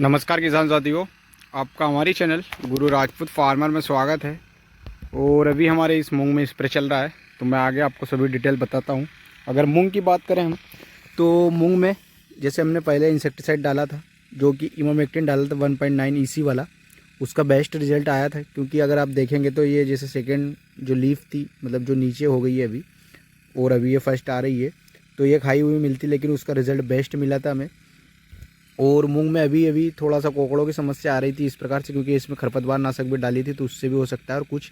नमस्कार किसान साथियों, आपका हमारी चैनल गुरु राजपूत फार्मर में स्वागत है। और अभी हमारे इस मूंग में स्प्रे चल रहा है, तो मैं आगे आपको सभी डिटेल बताता हूं। अगर मूंग की बात करें हम, तो मूंग में जैसे हमने पहले इंसेक्टिसाइड डाला था, जो कि इमामेक्टिन डाला था 1.9 EC वाला, उसका बेस्ट रिजल्ट आया था। क्योंकि अगर आप देखेंगे तो ये जैसे सेकेंड जो लीफ थी, मतलब जो नीचे हो गई है अभी, और अभी ये फर्स्ट आ रही है, तो ये खाई हुई मिलती, लेकिन उसका रिज़ल्ट बेस्ट मिला था हमें। और मूंग में अभी अभी थोड़ा सा कोकड़ों की समस्या आ रही थी इस प्रकार से, क्योंकि इसमें खरपतवार नाशक भी डाली थी, तो उससे भी हो सकता है। और कुछ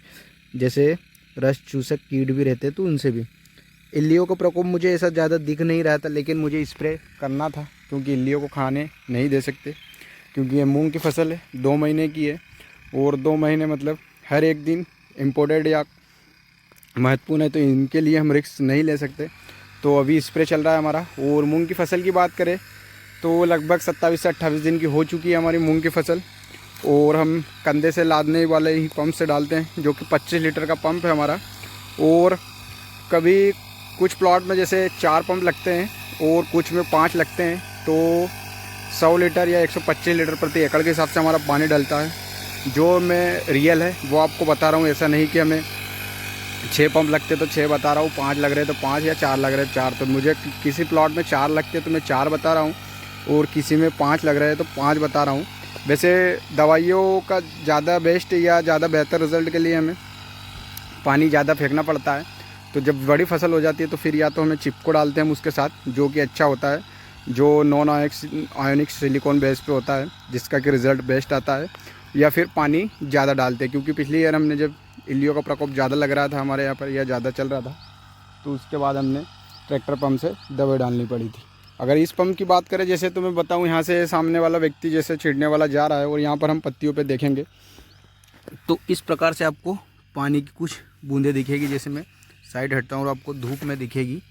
जैसे रस चूसक कीट भी रहते तो उनसे भी। इल्लियों का प्रकोप मुझे ऐसा ज़्यादा दिख नहीं रहा था, लेकिन मुझे स्प्रे करना था, क्योंकि इल्लियों को खाने नहीं दे सकते। क्योंकि ये मूंग की फसल है, 2 महीने की है, और 2 महीने मतलब हर एक दिन इम्पोर्टेड या महत्वपूर्ण है, तो इनके लिए हम रिस्क नहीं ले सकते। तो अभी स्प्रे चल रहा है हमारा। और मूंग की फसल की बात करें तो लगभग 27 से 28 दिन की हो चुकी है हमारी मूंग की फसल। और हम कंधे से लादने वाले ही पंप से डालते हैं, जो कि 25 लीटर का पंप है हमारा। और कभी कुछ प्लॉट में जैसे 4 पंप लगते हैं और कुछ में 5 लगते हैं, तो 100 लीटर या 125 लीटर प्रति एकड़ के हिसाब से हमारा पानी डलता है। जो मैं रियल है वो आपको बता रहा हूँ, ऐसा नहीं कि हमें 6 पंप लगते तो 6 बता रहा हूँ, 5 लग रहे तो 5, या 4 लग रहे तो 4। तो मुझे किसी प्लॉट में 4 लगते तो मैं 4 बता रहा हूँ, और किसी में 5 लग रहे हैं तो 5 बता रहा हूँ। वैसे दवाइयों का ज़्यादा बेस्ट या ज़्यादा बेहतर रिज़ल्ट के लिए हमें पानी ज़्यादा फेंकना पड़ता है। तो जब बड़ी फसल हो जाती है तो फिर या तो हमें चिपको डालते हैं हम उसके साथ, जो कि अच्छा होता है, जो नॉन आयोनिक सिलिकॉन बेस पे होता है, जिसका कि रिज़ल्ट बेस्ट आता है। या फिर पानी ज़्यादा डालते हैं, क्योंकि पिछली ईयर हमने जब इल्लियों का प्रकोप ज़्यादा लग रहा था हमारे यहाँ पर, या ज़्यादा चल रहा था, तो उसके बाद हमने ट्रैक्टर पंप से दवाई डालनी पड़ी थी। अगर इस पंप की बात करें, जैसे तो मैं बताऊं, यहाँ से सामने वाला व्यक्ति जैसे छिड़ने वाला जा रहा है, और यहाँ पर हम पत्तियों पे देखेंगे तो इस प्रकार से आपको पानी की कुछ बूंदें दिखेगी। जैसे मैं साइड हटता हूँ और आपको धूप में दिखेगी,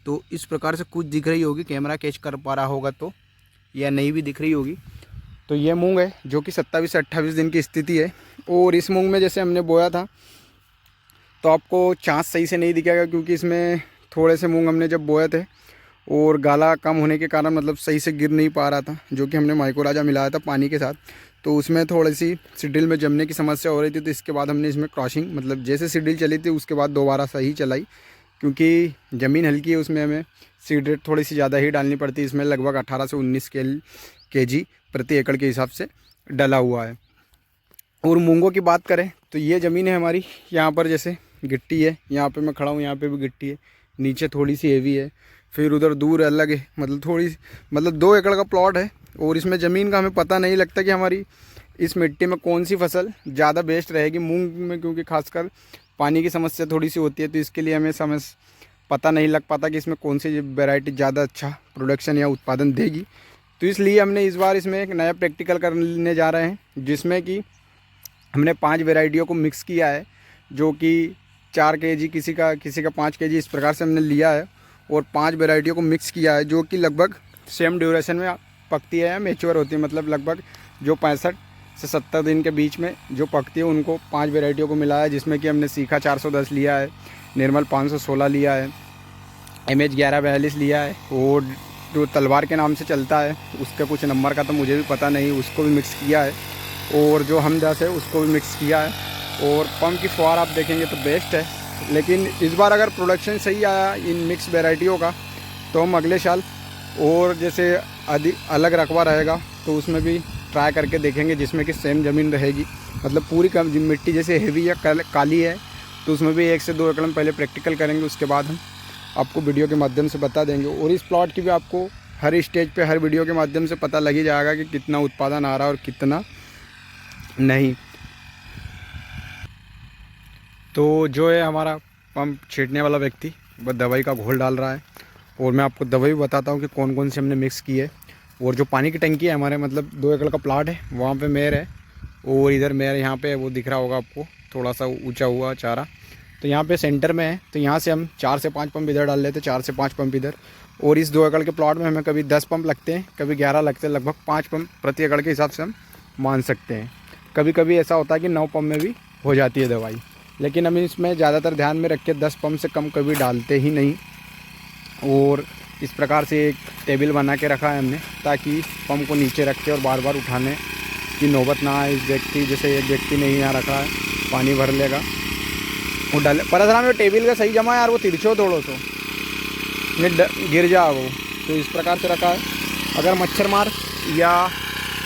तो इस प्रकार से कुछ दिख रही होगी। कैमरा कैच कर पा रहा होगा तो, या नहीं भी दिख रही होगी। तो ये मूंग है, जो कि 27 से 28 दिन की स्थिति है। और इस मूंग में जैसे हमने बोया था, तो आपको चाँस सही से नहीं दिखेगा, क्योंकि इसमें थोड़े से मूंग हमने जब बोए थे और गाला कम होने के कारण मतलब सही से गिर नहीं पा रहा था, जो कि हमने माइकोराजा मिलाया था पानी के साथ, तो उसमें थोड़ी सी सिडिल में जमने की समस्या हो रही थी। तो इसके बाद हमने इसमें क्रॉसिंग, मतलब जैसे सिडिल चली थी उसके बाद दोबारा सही चलाई, क्योंकि ज़मीन हल्की है, उसमें हमें सीड रेट थोड़ी सी ज़्यादा ही डालनी पड़ती है। इसमें लगभग 18 से 19 kg प्रति एकड़ के हिसाब से डला हुआ है। और मूंगों की बात करें तो ये ज़मीन है हमारी, यहाँ पर जैसे गिट्टी है, यहाँ पे मैं खड़ा हूँ, यहाँ पे भी गिट्टी है, नीचे थोड़ी सी हेवी है, फिर उधर दूर अलग है, मतलब 2 एकड़ का प्लॉट है। और इसमें ज़मीन का हमें पता नहीं लगता कि हमारी इस मिट्टी में कौन सी फसल ज़्यादा बेस्ट रहेगी मूंग में, क्योंकि खासकर पानी की समस्या थोड़ी सी होती है, तो इसके लिए हमें पता नहीं लग पाता कि इसमें कौन सी वैरायटी ज़्यादा अच्छा प्रोडक्शन या उत्पादन देगी। तो इसलिए हमने इस बार इसमें एक नया प्रैक्टिकल करने जा रहे हैं, जिसमें कि हमने 5 वैरायटियों को मिक्स किया है, जो कि 4 kg, किसी का 5 kg, इस प्रकार से हमने लिया है। और 5 वैरायटियों को मिक्स किया है, जो कि लगभग सेम ड्यूरेशन में पकती है या मैच्योर होती है। मतलब लगभग जो 65 से 70 दिन के बीच में जो पकती है, उनको 5 वैरायटियों को मिलाया है। जिसमें कि हमने सीखा 410 लिया है, निर्मल 516 लिया है, MH 1142 लिया है, और जो तलवार के नाम से चलता है उसका कुछ नंबर का तो मुझे भी पता नहीं, उसको भी मिक्स किया है। और जो हमदर्द है उसको भी मिक्स किया है। और पंप की फुहार आप देखेंगे तो बेस्ट है। लेकिन इस बार अगर प्रोडक्शन सही आया इन मिक्स वैरायटियों का, तो हम अगले साल और जैसे अलग रकबा रहेगा तो उसमें भी ट्राई करके देखेंगे, जिसमें कि सेम ज़मीन रहेगी। मतलब पूरी मिट्टी जैसे हेवी या काली है, तो उसमें भी 1 से 2 एकड़ में पहले प्रैक्टिकल करेंगे, उसके बाद हम आपको वीडियो के माध्यम से बता देंगे। और इस प्लॉट की भी आपको हर स्टेज पे हर वीडियो के माध्यम से पता लग ही जाएगा कि कितना उत्पादन आ रहा है और कितना नहीं। तो जो है हमारा पंप छींटने वाला व्यक्ति, वह दवाई का घोल डाल रहा है। और मैं आपको दवाई भी बताता हूँ कि कौन कौन से हमने मिक्स की है। और जो पानी की टंकी है हमारे, मतलब 2 एकड़ का प्लाट है, वहाँ पे मेयर है, और इधर मेयर यहाँ पे वो दिख रहा होगा आपको, थोड़ा सा ऊंचा हुआ चारा, तो यहाँ पे सेंटर में है। तो यहाँ से हम 4 से 5 पंप इधर डाल लेते हैं, 4 से 5 पंप इधर। और इस 2 एकड़ के प्लॉट में हमें कभी 10 पंप लगते हैं, कभी 11 लगते हैं, लगभग 5 पंप प्रति एकड़ के हिसाब से हम मान सकते हैं। कभी कभी ऐसा होता है कि 9 पंप में भी हो जाती है दवाई, लेकिन हम इसमें ज़्यादातर ध्यान में रख के 10 पंप से कम कभी डालते ही नहीं। और इस प्रकार से एक टेबल बना के रखा है हमने, ताकि पंप को नीचे रख के और बार बार उठाने की नौबत ना आए। इस व्यक्ति जैसे एक व्यक्ति ने यहाँ रखा है, पानी भर लेगा वो डाले परसराम। टेबल का सही जमा है यार, वो तिरछो थोड़ो सो गिर जा वो। तो इस प्रकार से रखा है। अगर मच्छर मार या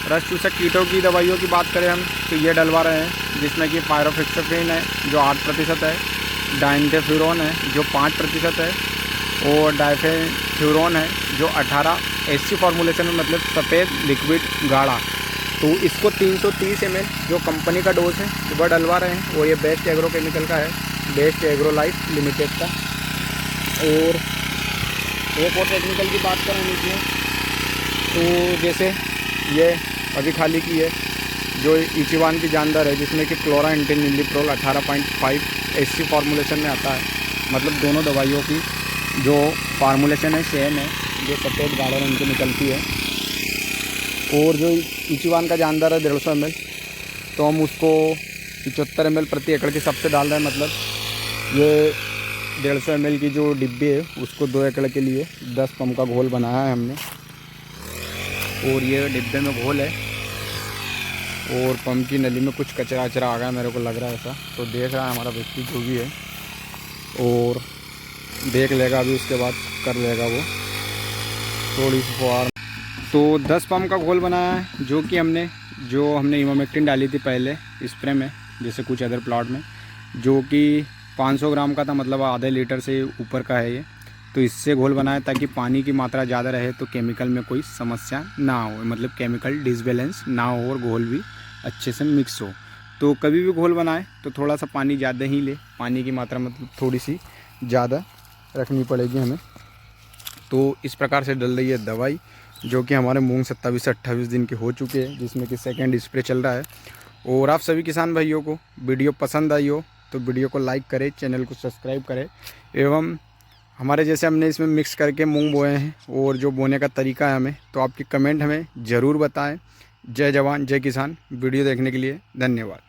रस चूसक कीटों की दवाइयों की बात करें हम, तो ये डलवा रहे हैं, जिसमें कि पायरोफ्लोक्सासिन है जो 8% है, डाइंथेफ्यूरोन है जो 5% है, और डाइफेन्थ्यूरोन है जो 18 SC फॉर्मुलेशन में, मतलब सफ़ेद लिक्विड गाढ़ा। तो इसको 330 ml जो कंपनी का डोज है वह डलवा रहे हैं, और ये बेस्ट एग्रो केमिकल का है, बेस्ट एग्रो लाइफ लिमिटेड का। और एक और टेक्निकल की बात करें इसमें, तो जैसे ये अभी खाली की है जो इचिवान की जानदार है, जिसमें कि क्लोराइंटेनिलिप्रोल 18.5 SC फॉर्मुलेशन में आता है। मतलब दोनों दवाइयों की जो फार्मूलेशन है सेम है, जो सफ़ेद गाढ़े रंग की निकलती है। और जो इचिवान का जानदार है 150 ml, तो हम उसको 75 ml प्रति एकड़ के सबसे डाल रहे हैं। मतलब ये 150 ml की जो डिब्बी है उसको 2 एकड़ के लिए 10 पंप का घोल बनाया है हमने। और ये डिब्बे में घोल है, और पंप की नली में कुछ कचरा वचरा आ गया, मेरे को लग रहा है ऐसा। तो देख रहा है हमारा व्यक्ति जो भी है, और देख लेगा अभी, उसके बाद कर लेगा वो थोड़ी सी फुहार। तो 10 पंप का घोल बनाया है, जो हमने इमामेक्टिन डाली थी पहले स्प्रे में, जैसे कुछ अदर प्लॉट में, जो कि 500 ग्राम का था, मतलब आधे लीटर से ऊपर का है ये। तो इससे घोल बनाया ताकि पानी की मात्रा ज़्यादा रहे, तो केमिकल में कोई समस्या ना हो, मतलब केमिकल डिसबैलेंस ना हो, और घोल भी अच्छे से मिक्स हो। तो कभी भी घोल बनाए तो थोड़ा सा पानी ज़्यादा ही ले, पानी की मात्रा मतलब थोड़ी सी ज़्यादा रखनी पड़ेगी हमें। तो इस प्रकार से डल रही है दवाई, जो कि हमारे मूंग 27 से 28 दिन के हो चुके हैं, जिसमें कि सेकेंड स्प्रे चल रहा है। और आप सभी किसान भाइयों को वीडियो पसंद आई हो तो वीडियो को लाइक करें, चैनल को सब्सक्राइब करें, एवं हमारे जैसे हमने इसमें मिक्स करके मूंग बोए हैं, और जो बोने का तरीका है हमें, तो आपकी कमेंट हमें ज़रूर बताएं। जय जवान जय किसान। वीडियो देखने के लिए धन्यवाद।